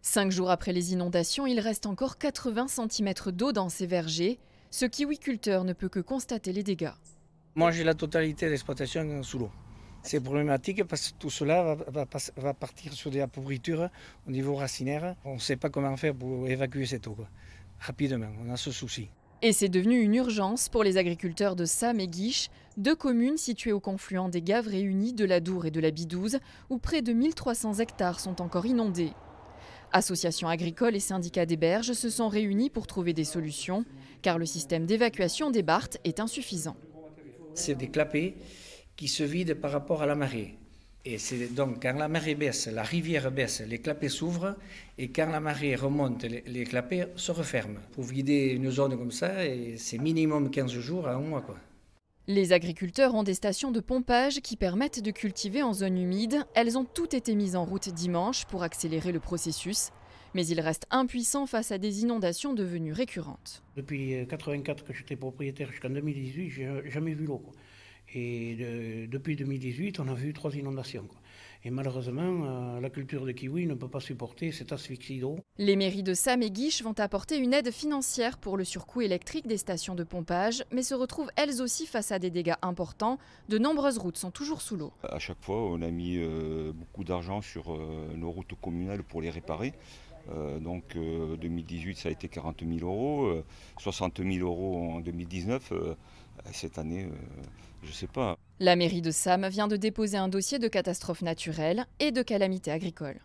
5 jours après les inondations, il reste encore 80 cm d'eau dans ces vergers. Ce kiwiculteur ne peut que constater les dégâts. Moi, j'ai la totalité de l'exploitation sous l'eau. C'est problématique parce que tout cela va partir sur des pourritures au niveau racinaire. On ne sait pas comment faire pour évacuer cette eau, quoi. Rapidement, on a ce souci. Et c'est devenu une urgence pour les agriculteurs de Sam et Guiche, deux communes situées au confluent des gaves réunies de la Dour et de la Bidouze, où près de 1300 hectares sont encore inondés. Associations agricoles et syndicats des berges se sont réunis pour trouver des solutions, car le système d'évacuation des Barthes est insuffisant. C'est des clapets qui se vident par rapport à la marée. Et c'est donc quand la marée baisse, la rivière baisse, les clapets s'ouvrent, et quand la marée remonte, les clapets se referment. Pour vider une zone comme ça, c'est minimum 15 jours à un mois, quoi. Les agriculteurs ont des stations de pompage qui permettent de cultiver en zone humide. Elles ont toutes été mises en route dimanche pour accélérer le processus. Mais ils restent impuissants face à des inondations devenues récurrentes. Depuis 1984 que j'étais propriétaire jusqu'en 2018, j'ai jamais vu l'eau, quoi. Et depuis 2018, on a vu 3 inondations, quoi. Et malheureusement, la culture de kiwi ne peut pas supporter cette asphyxie d'eau. Les mairies de Sam et Guiche vont apporter une aide financière pour le surcoût électrique des stations de pompage, mais se retrouvent elles aussi face à des dégâts importants. De nombreuses routes sont toujours sous l'eau. À chaque fois, on a mis beaucoup d'argent sur nos routes communales pour les réparer. Donc 2018, ça a été 40 000 €, 60 000 € en 2019. Cette année, je ne sais pas. La mairie de Sam vient de déposer un dossier de catastrophe naturelle et de calamité agricole.